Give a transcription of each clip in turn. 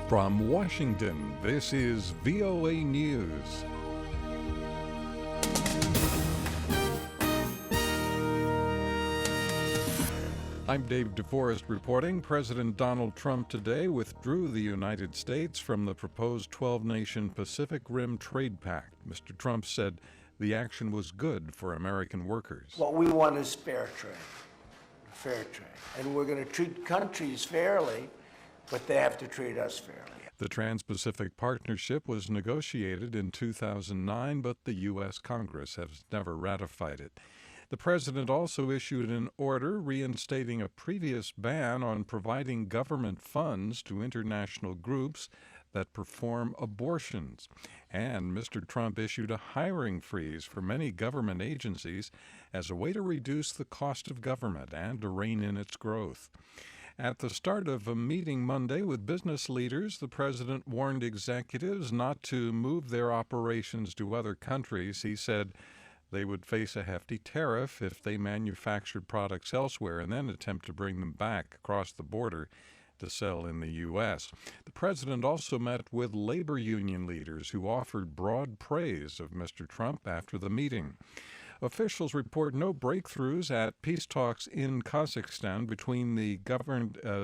From Washington, this is VOA News. I'm David DeForest reporting. President Donald Trump today withdrew the United States from the proposed 12-nation Pacific Rim trade pact. Mr. Trump said the action was good for American workers. What we want is fair trade. And we're going to treat countries fairly, but they have to treat us fairly. The Trans-Pacific Partnership was negotiated in 2009, but the U.S. Congress has never ratified it. The president also issued an order reinstating a previous ban on providing government funds to international groups that perform abortions. And Mr. Trump issued a hiring freeze for many government agencies as a way to reduce the cost of government and to rein in its growth. At the start of a meeting Monday with business leaders, the president warned executives not to move their operations to other countries. He said they would face a hefty tariff if they manufactured products elsewhere and then attempt to bring them back across the border to sell in the U.S. The president also met with labor union leaders who offered broad praise of Mr. Trump after the meeting. Officials report no breakthroughs at peace talks in Kazakhstan between the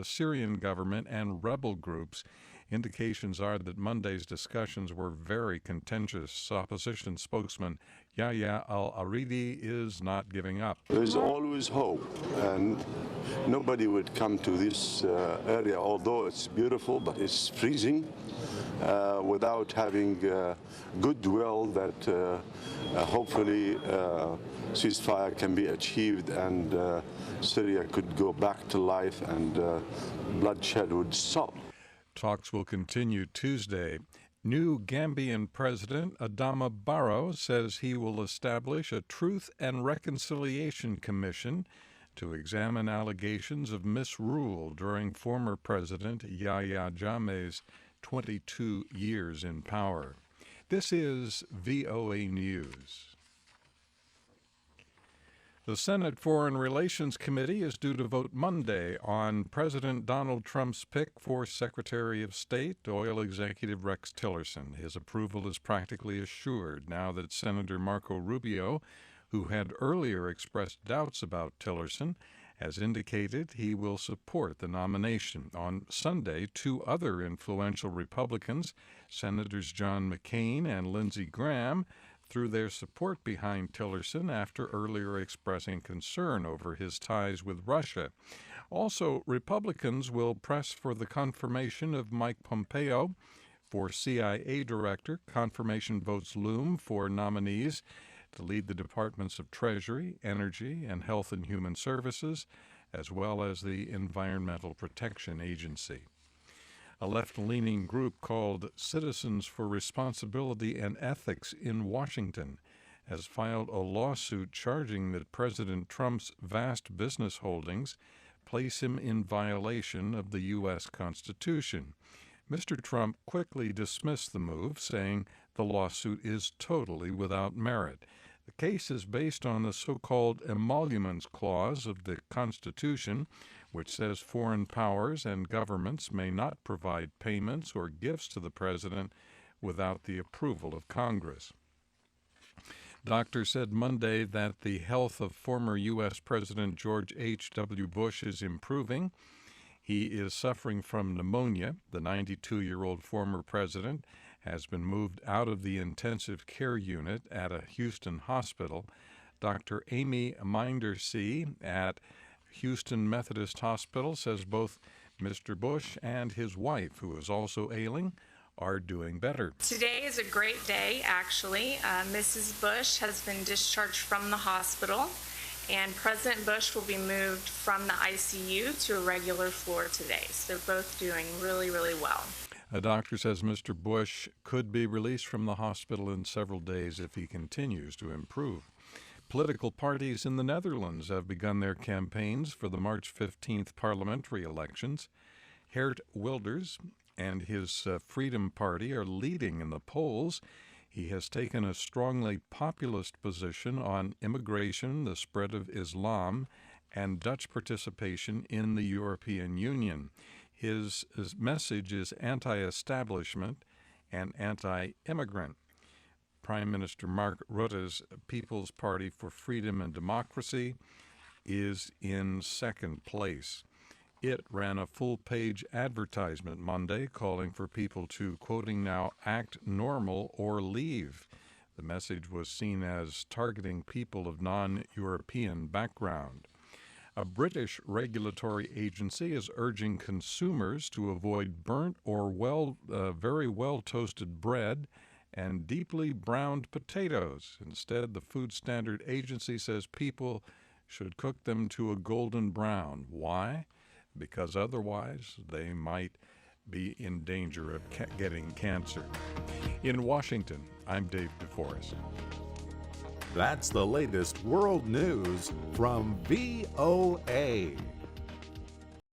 Syrian government and rebel groups. Indications are that Monday's discussions were very contentious. Opposition spokesman Yahya al-Aridi is not giving up. There's always hope, and nobody would come to this area, although it's beautiful, but it's freezing, without having goodwill that hopefully ceasefire can be achieved and Syria could go back to life and bloodshed would stop. Talks will continue Tuesday. New Gambian President Adama Barrow says he will establish a Truth and Reconciliation Commission to examine allegations of misrule during former President Yahya Jammeh's 22 years in power. This is VOA News. The Senate Foreign Relations Committee is due to vote Monday on President Donald Trump's pick for Secretary of State, oil executive Rex Tillerson. His approval is practically assured now that Senator Marco Rubio, who had earlier expressed doubts about Tillerson, has indicated he will support the nomination. On Sunday, two other influential Republicans, Senators John McCain and Lindsey Graham, threw their support behind Tillerson after earlier expressing concern over his ties with Russia. Also, Republicans will press for the confirmation of Mike Pompeo for CIA director. Confirmation votes loom for nominees to lead the Departments of Treasury, Energy, and Health and Human Services, as well as the Environmental Protection Agency. A left-leaning group called Citizens for Responsibility and Ethics in Washington has filed a lawsuit charging that President Trump's vast business holdings place him in violation of the U.S. Constitution. Mr. Trump quickly dismissed the move, saying the lawsuit is totally without merit. The case is based on the so-called emoluments clause of the Constitution, which says foreign powers and governments may not provide payments or gifts to the president without the approval of Congress. Doctors said Monday that the health of former U.S. President George H.W. Bush is improving. He is suffering from pneumonia. The 92-year-old former president has been moved out of the intensive care unit at a Houston hospital. Dr. Amy Mindersee at Houston Methodist Hospital says both Mr. Bush and his wife, who is also ailing, are doing better. Today is a great day, actually. Mrs. Bush has been discharged from the hospital, and President Bush will be moved from the ICU to a regular floor today. So they're both doing really, really well. A doctor says Mr. Bush could be released from the hospital in several days if he continues to improve. Political parties in the Netherlands have begun their campaigns for the March 15th parliamentary elections. Geert Wilders and his Freedom Party are leading in the polls. He has taken a strongly populist position on immigration, the spread of Islam, and Dutch participation in the European Union. His message is anti-establishment and anti-immigrant. Prime Minister Mark Rutte's People's Party for Freedom and Democracy is in second place. It ran a full-page advertisement Monday calling for people to, quoting now, act normal or leave. The message was seen as targeting people of non-European background. A British regulatory agency is urging consumers to avoid burnt or very well-toasted bread and deeply browned potatoes. Instead, the Food Standard Agency says people should cook them to a golden brown. Why? Because otherwise they might be in danger of getting cancer. In Washington, I'm Dave DeForest. That's the latest world news from VOA.